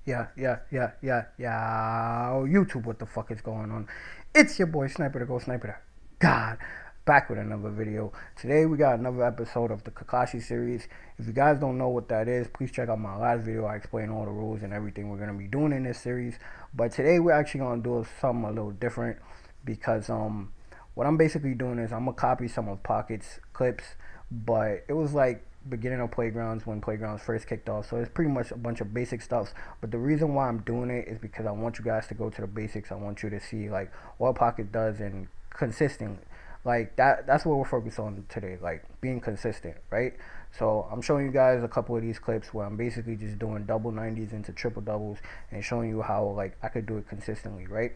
Yeah. Oh, YouTube, what the fuck is going on? It's your boy Sniper to Go Sniper to God, back with another video. Today we got another episode of the Kakashi Series. If you guys don't know what that is, please check out my last video. I explain all the rules and everything we're gonna be doing in this series. But today we're actually gonna do something a little different because what I'm basically doing is I'm gonna copy some of Pocket's clips, but it was like beginning of Playgrounds when Playgrounds first kicked off, so it's pretty much a bunch of basic stuff. But the reason why I'm doing it is because I want you guys to go to the basics. I want you to see like what Pocket does and consistently, like that's what we're focused on today, like being consistent, right? So I'm showing you guys a couple of these clips where I'm basically just doing double 90s into triple doubles and showing you how like I could do it consistently, right?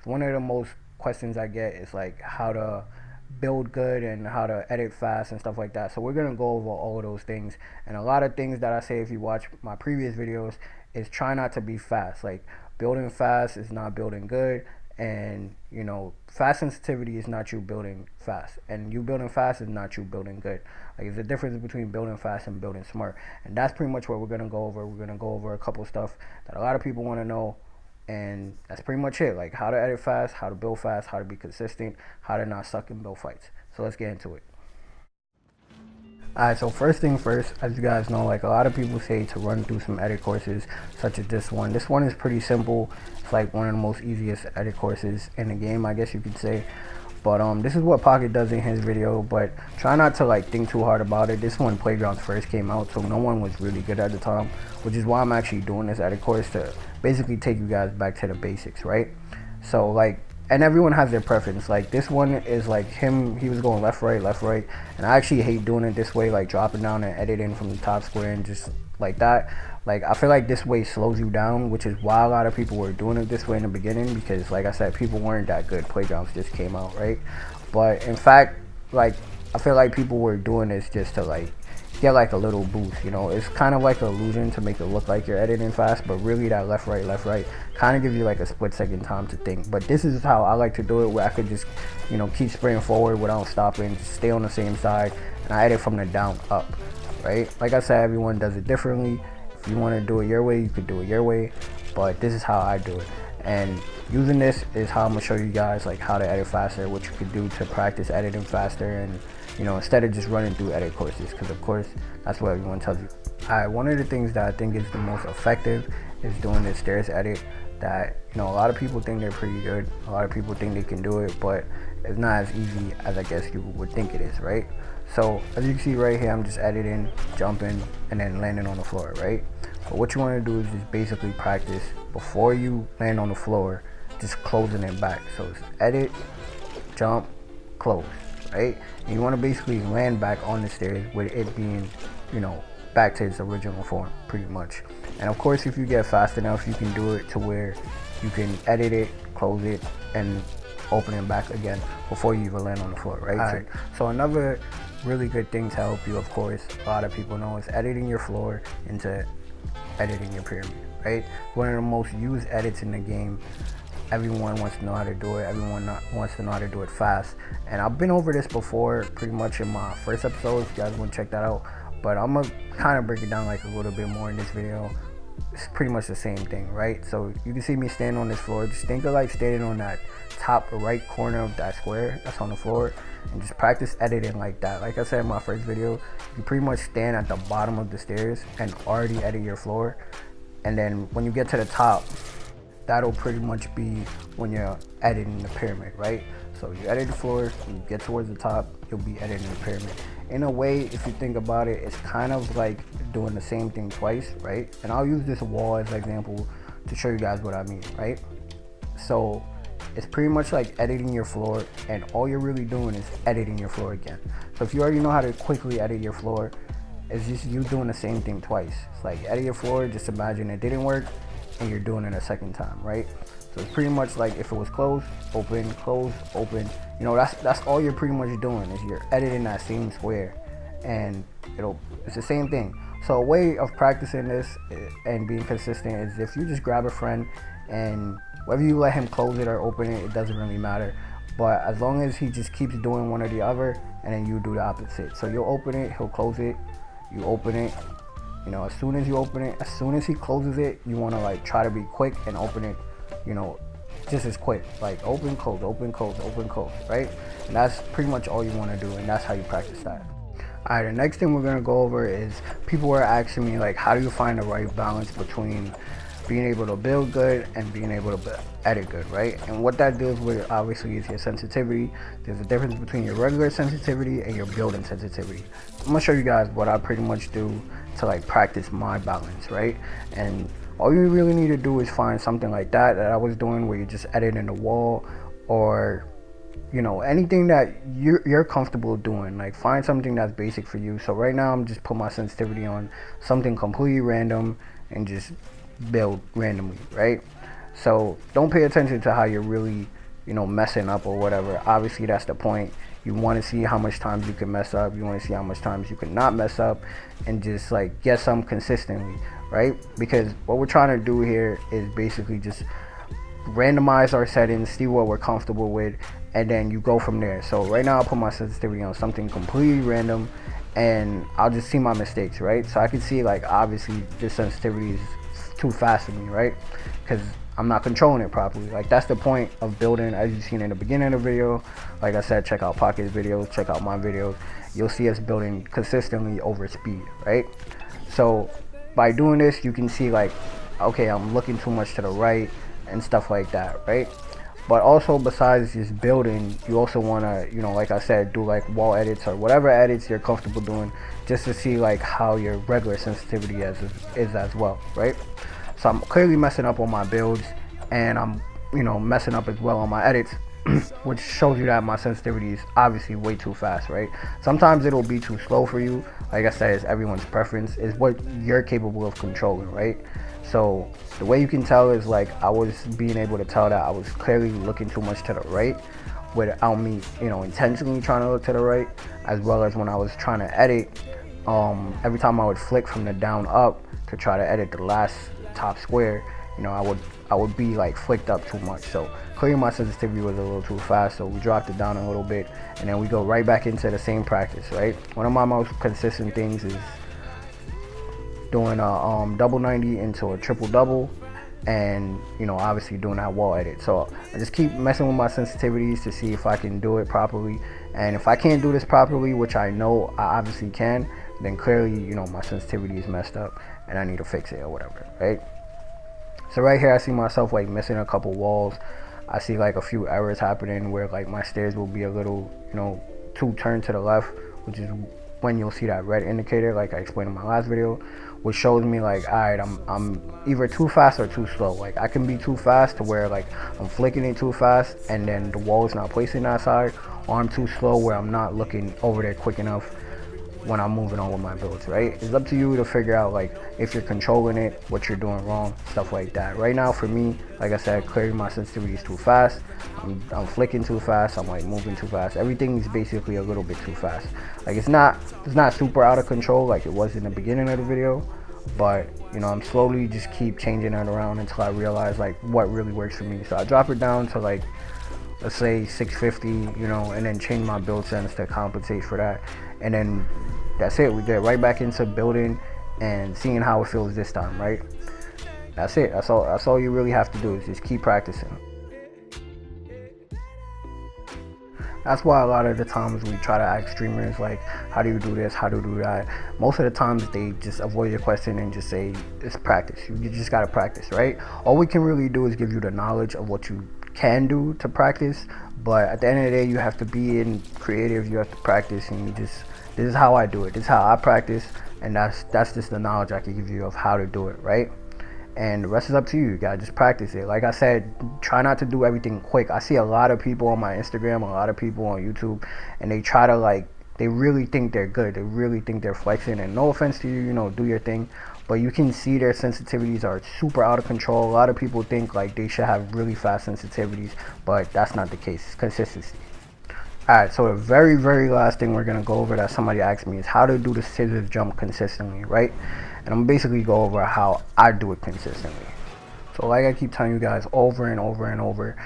So one of the most questions I get is like how to build good and how to edit fast and stuff like that. So we're gonna go over all of those things, and a lot of things that I say if you watch my previous videos is try not to be fast. Like building fast is not building good, and you know fast sensitivity is not you building fast, and you building fast is not you building good. Like there's a difference between building fast and building smart, and that's pretty much what we're gonna go over. We're gonna go over a couple stuff that a lot of people want to know, and that's pretty much it. Like how to edit fast, how to build fast, how to be consistent, how to not suck in build fights. So let's get into it. Alright, so first thing first, as you guys know, like a lot of people say to run through some edit courses such as this one. This one is pretty simple. It's like one of the most easiest edit courses in the game, I guess you could say. But this is what Pocket does in his video, but try not to like think too hard about it. This one Playgrounds first came out, so no one was really good at the time, which is why I'm actually doing this edit course to basically take you guys back to the basics, right? So like, and everyone has their preference. Like this one is like him, he was going left, right, and I actually hate doing it this way, like dropping down and editing from the top square and just like that. Like I feel like this way slows you down, which is why a lot of people were doing it this way in the beginning, because like I said, people weren't that good. Playgrounds just came out, right? But in fact, like I feel like people were doing this just to like get like a little boost, you know. It's kind of like an illusion to make it look like you're editing fast, but really that left right kind of gives you like a split second time to think. But this is how I like to do it, where I could just, you know, keep spraying forward without stopping, just stay on the same side, and I edit from the down up, right? Like I said, everyone does it differently. If you want to do it your way, you could do it your way, but this is how I do it. And using this is how I'm gonna show you guys like how to edit faster, what you could do to practice editing faster, and you know, instead of just running through edit courses, because of course that's what everyone tells you. Alright, one of the things that I think is the most effective is doing this stairs edit. That, you know, a lot of people think they're pretty good, a lot of people think they can do it, but it's not as easy as I guess you would think it is, right? So as you can see right here, I'm just editing, jumping, and then landing on the floor, right? But what you want to do is just basically practice before you land on the floor, just closing it back. So it's edit, jump, close, right? And you want to basically land back on the stairs with it being, you know, back to its original form, pretty much. And of course, if you get fast enough, you can do it to where you can edit it, close it, and open it back again before you even land on the floor, right? Right. So another really good thing to help you, of course, a lot of people know, is editing your floor into editing your pyramid, right? One of the most used edits in the game. Everyone wants to know how to do it. Everyone wants to know how to do it fast. And I've been over this before pretty much in my first episode, if you guys want to check that out. But I'm going to kind of break it down like a little bit more in this video. It's pretty much the same thing, right? So you can see me standing on this floor. Just think of like standing on that top right corner of that square that's on the floor, and just practice editing like that. Like I said in my first video, you pretty much stand at the bottom of the stairs and already edit your floor. And then when you get to the top, that'll pretty much be when you're editing the pyramid, right? So you edit the floor, you get towards the top, you'll be editing the pyramid. In a way, if you think about it, it's kind of like doing the same thing twice, right? And I'll use this wall as an example to show you guys what I mean, right? So it's pretty much like editing your floor, and all you're really doing is editing your floor again. So if you already know how to quickly edit your floor, it's just you doing the same thing twice. It's like edit your floor, just imagine it didn't work, and you're doing it a second time, right? So it's pretty much like if it was closed, open, close, open. You know, that's all you're pretty much doing, is you're editing that same square, and it's the same thing. So a way of practicing this and being consistent is if you just grab a friend, and whether you let him close it or open it, it doesn't really matter. But as long as he just keeps doing one or the other, and then you do the opposite. So you'll open it, he'll close it, you open it, You know, as soon as you open it, as soon as he closes it, you want to like try to be quick and open it, you know, just as quick. Like open, close, open, close, open, close, right? And that's pretty much all you want to do, and that's how you practice that. Alright, the next thing we're going to go over is people were asking me, like, how do you find the right balance between being able to build good and being able to edit good, right? And what that deals with, obviously, is your sensitivity. There's a difference between your regular sensitivity and your building sensitivity. I'm going to show you guys what I pretty much do to, like, practice my balance, right? And all you really need to do is find something like that I was doing, where you just edit in the wall, or you know, anything that you're comfortable doing. Like, find something that's basic for you. So right now I'm just put my sensitivity on something completely random and just build randomly, right? So don't pay attention to how you're really, you know, messing up or whatever. Obviously that's the point. You want to see how much times you can mess up, you want to see how much times you can not mess up, and just like get some consistently, right? Because what we're trying to do here is basically just randomize our settings, see what we're comfortable with, and then you go from there. So right now I'll put my sensitivity on something completely random, and I'll just see my mistakes, right? So I can see, like, obviously this sensitivity is too fast for me, right? Because I'm not controlling it properly. Like, that's the point of building. As you've seen in the beginning of the video, like I said, check out Pocket's videos, check out my videos. You'll see us building consistently over speed, right? So by doing this, you can see, like, okay, I'm looking too much to the right and stuff like that, right? But also, besides just building, you also want to, you know, like I said, do like wall edits or whatever edits you're comfortable doing, just to see like how your regular sensitivity is as well, right? So I'm clearly messing up on my builds, and I'm, you know, messing up as well on my edits, which shows you that my sensitivity is obviously way too fast, right? Sometimes it'll be too slow for you. Like I said, it's everyone's preference, is what you're capable of controlling, right? So the way you can tell is, like, I was being able to tell that I was clearly looking too much to the right without me, you know, intentionally trying to look to the right, as well as when I was trying to edit, every time I would flick from the down up to try to edit the last top square, you know, I would be like flicked up too much. So clearly my sensitivity was a little too fast, so we dropped it down a little bit, and then we go right back into the same practice, right? One of my most consistent things is doing a double 90 into a triple double, and, you know, obviously doing that wall edit. So I just keep messing with my sensitivities to see if I can do it properly, and if I can't do this properly, which I know I obviously can, then clearly, you know, my sensitivity is messed up and I need to fix it or whatever, right? So right here I see myself like missing a couple walls. I see like a few errors happening where like my stairs will be a little, you know, too turned to the left, which is when you'll see that red indicator, like I explained in my last video, which shows me like, alright, I'm either too fast or too slow. Like, I can be too fast to where like I'm flicking it too fast and then the wall is not placing that side, or I'm too slow where I'm not looking over there quick enough when I'm moving on with my builds, right? It's up to you to figure out like if you're controlling it, what you're doing wrong, stuff like that. Right now for me, like I said, clearly my sensitivity is too fast. I'm flicking too fast, I'm like moving too fast. Everything is basically a little bit too fast. Like, it's not super out of control like it was in the beginning of the video, but, you know, I'm slowly just keep changing it around until I realize like what really works for me. So I drop it down to like, let's say 650, you know, and then change my build sense to compensate for that. And then that's it. We get right back into building and seeing how it feels this time, right? That's it. That's all you really have to do, is just keep practicing. That's why a lot of the times we try to ask streamers like, how do you do this, how do you do that? Most of the times they just avoid your question and just say, it's practice. You just gotta practice, right? All we can really do is give you the knowledge of what you can do to practice, but at the end of the day, you have to be creative, you have to practice, and this is how I do it, this is how I practice, and that's just the knowledge I can give you of how to do it, right? And the rest is up to you. You gotta just practice it. Like I said, try not to do everything quick. I see a lot of people on my Instagram, a lot of people on YouTube, and they try to like, they really think they're good, they really think they're flexing, and no offense to you, you know, do your thing, but you can see their sensitivities are super out of control. A lot of people think like they should have really fast sensitivities, but that's not the case. It's consistency. Alright, so the very, very last thing we're gonna go over that somebody asked me is how to do the scissors jump consistently, right? And I'm basically go over how I do it consistently. So like I keep telling you guys over and over and over,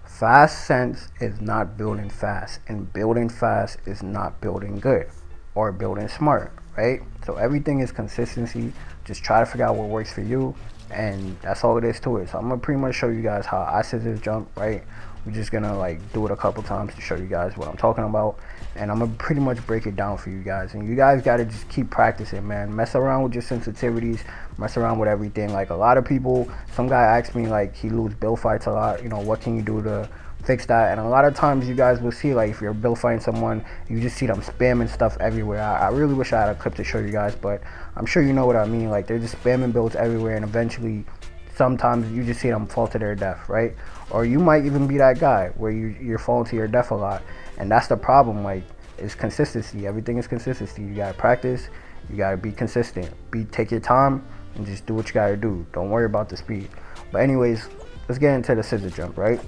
fast sense is not building fast, and building fast is not building good or building smart, right? So everything is consistency. Just try to figure out what works for you, and that's all it is to it. So I'm gonna pretty much show you guys how I scissors jump, right? We're just gonna like do it a couple times to show you guys what I'm talking about, and I'm gonna pretty much break it down for you guys. And you guys gotta just keep practicing, man. Mess around with your sensitivities, mess around with everything. Like a lot of people, some guy asked me like he lose build fights a lot, you know, what can you do to fix that? And a lot of times you guys will see, like, if you're build fighting someone, you just see them spamming stuff everywhere. I really wish I had a clip to show you guys, but I'm sure you know what I mean. Like, they're just spamming builds everywhere, and eventually sometimes you just see them fall to their death, right? Or you might even be that guy where you're falling to your death a lot, and that's the problem. Like, it's consistency. Everything is consistency. You gotta practice, you gotta be consistent, take your time and just do what you gotta do. Don't worry about the speed. But anyways, let's get into the scissor jump, right?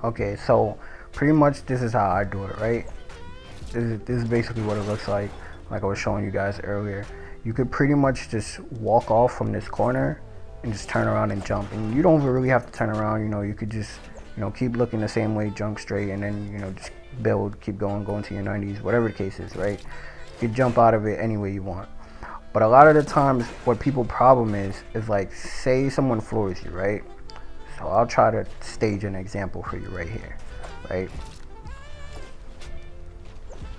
Okay, so pretty much this is how I do it, right? This is basically what it looks like I was showing you guys earlier. You could pretty much just walk off from this corner and just turn around and jump. And you don't really have to turn around, you know, you could just, you know, keep looking the same way, jump straight, and then, you know, just build, keep going to your 90s, whatever the case is, right? You can jump out of it any way you want. But a lot of the times what people problem is like, say someone floors you, right? So I'll try to stage an example for you right here, right?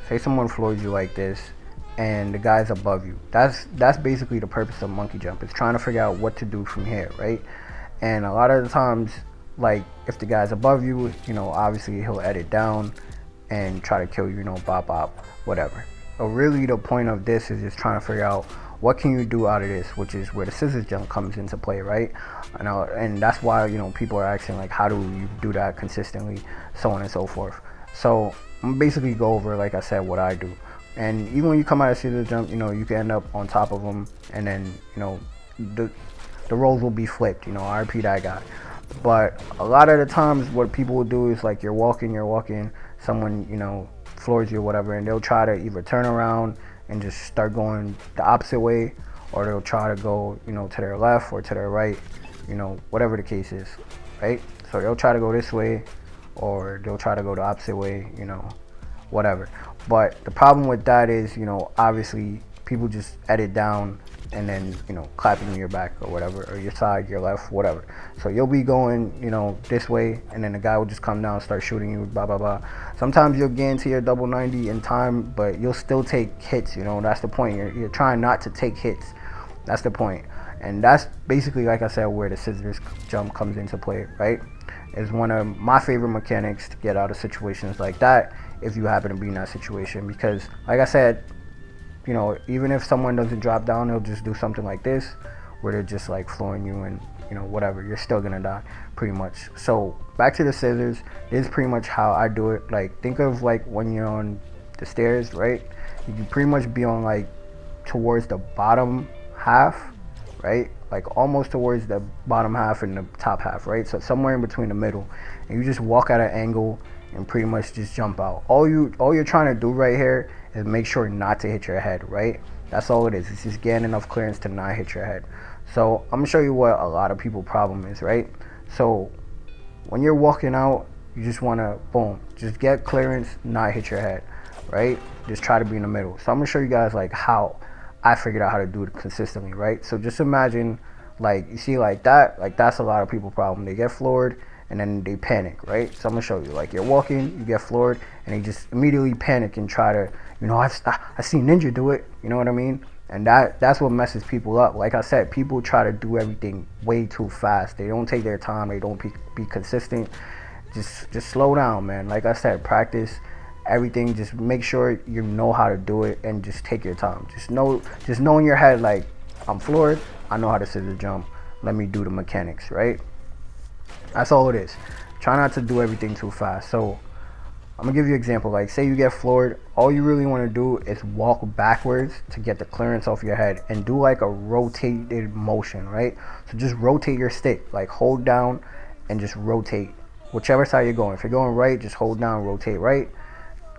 Say someone floors you like this and the guy's above you. That's basically the purpose of monkey jump. It's trying to figure out what to do from here, right? And a lot of the times, like, if the guy's above you, you know, obviously he'll edit down and try to kill you, you know, bop bop, whatever. So really the point of this is just trying to figure out what can you do out of this, which is where the scissors jump comes into play, right? And that's why, you know, people are asking, like, how do you do that consistently, so on and so forth. So I'm basically go over, like I said, what I do. And even when you come out of scissors jump, you know, you can end up on top of them, and then, you know, the roles will be flipped, you know, I repeat that guy. But a lot of the times what people will do is, like, you're walking, someone, you know, floors you or whatever, and they'll try to either turn around and just start going the opposite way, or they'll try to go, you know, to their left or to their right, you know, whatever the case is, right? So they'll try to go this way, or they'll try to go the opposite way, you know, whatever. But the problem with that is, you know, obviously people just edit down and then, you know, clapping in your back or whatever, or your side, your left, whatever. So you'll be going, you know, this way, and then the guy will just come down and start shooting you, blah blah blah. Sometimes you'll get into your double 90 in time, but you'll still take hits, you know. That's the point. You're trying not to take hits. That's the point. And that's basically, like I said, where the scissors jump comes into play, right? Is one of my favorite mechanics to get out of situations like that, if you happen to be in that situation. Because, like I said, you know, even if someone doesn't drop down, they'll just do something like this, where they're just like flooring you, and, you know, whatever, you're still gonna die, pretty much. So back to the scissors, this is pretty much how I do it. Like, think of like when you're on the stairs, right? You can pretty much be on, like, towards the bottom half, right? Like almost towards the bottom half and the top half, right? So somewhere in between the middle, and you just walk at an angle and pretty much just jump out. All you're trying to do right here is make sure not to hit your head, right? That's all it is. It's just getting enough clearance to not hit your head. So I'm gonna show you what a lot of people's problem is, right? So when you're walking out, you just wanna, boom, just get clearance, not hit your head, right? Just try to be in the middle. So I'm gonna show you guys like how I figured out how to do it consistently, right? So just imagine, like, you see like that, like that's a lot of people's problem. They get floored and then they panic, right? So I'm gonna show you, like, you're walking, you get floored, and they just immediately panic and try to, you know, I've seen Ninja do it, you know what I mean? And that's what messes people up. Like I said, people try to do everything way too fast. They don't take their time. They don't be consistent. Just slow down, man. Like I said, practice everything. Just make sure you know how to do it, and just take your time. Just know in your head, like, I'm floored, I know how to scissor jump, let me do the mechanics, right? That's all it is. Try not to do everything too fast. So I'm gonna give you an example. Like, say you get floored, all you really want to do is walk backwards to get the clearance off your head, and do like a rotated motion, right? So just rotate your stick, like hold down and just rotate whichever side you're going. If you're going right, just hold down, rotate right,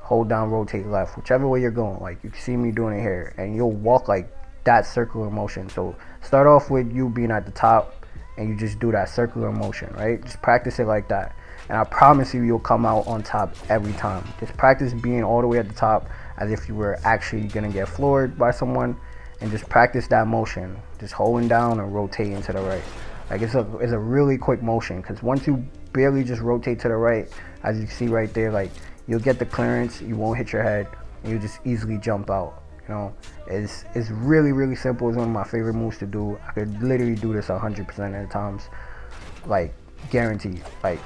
hold down, rotate left, whichever way you're going. Like, you can see me doing it here, and you'll walk like that circular motion. So start off with you being at the top, and you just do that circular motion, right? Just practice it like that. and I promise you, you'll come out on top every time. Just practice being all the way at the top as if you were actually gonna get floored by someone, and just practice that motion, just holding down and rotating to the right. Like it's a really quick motion, because once you barely just rotate to the right, as you see right there, like you'll get the clearance, you won't hit your head, and you'll just easily jump out. You know, it's really simple. It's one of my favorite moves to do. I could literally do this 100% of the times, like guaranteed. Like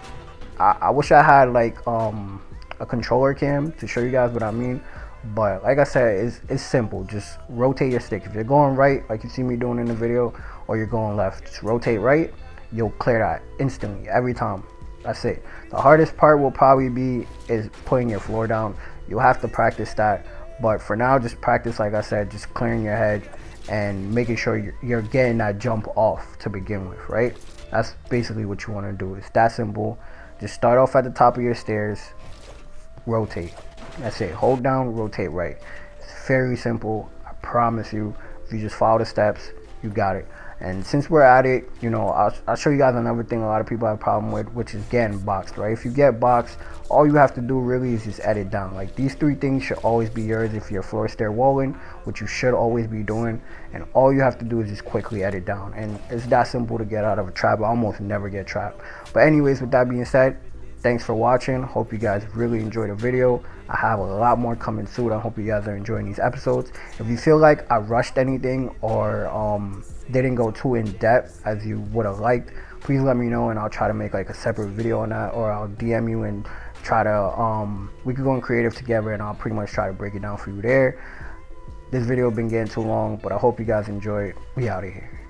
I wish I had like a controller cam to show you guys what I mean, but like I said, it's simple. Just rotate your stick. If you're going right, like you see me doing in the video, or you're going left, just rotate right, you'll clear that instantly every time. That's it. The hardest part will probably be is putting your floor down. You'll have to practice that, but for now, just practice, like I said, just clearing your head and making sure you're getting that jump off to begin with, right? That's basically what you want to do. It's that simple. Just start off at the top of your stairs, rotate. That's it. Hold down, rotate right. It's very simple. I promise you, if you just follow the steps, you got it. And since we're at it, you know, I'll show you guys another thing a lot of people have a problem with, which is getting boxed, right? If you get boxed, all you have to do really is just edit down. Like these 3 things should always be yours if you're floor stair walling, which you should always be doing. And all you have to do is just quickly edit down. And it's that simple to get out of a trap. I almost never get trapped. But anyways, with that being said, thanks for watching. Hope you guys really enjoyed the video. I have a lot more coming soon. I hope you guys are enjoying these episodes. If you feel like I rushed anything or didn't go too in depth as you would have liked, please let me know, and I'll try to make like a separate video on that, or I'll DM you and try to we could go in creative together, and I'll pretty much try to break it down for you there. This video been getting too long, but I hope you guys enjoy it. We out of here.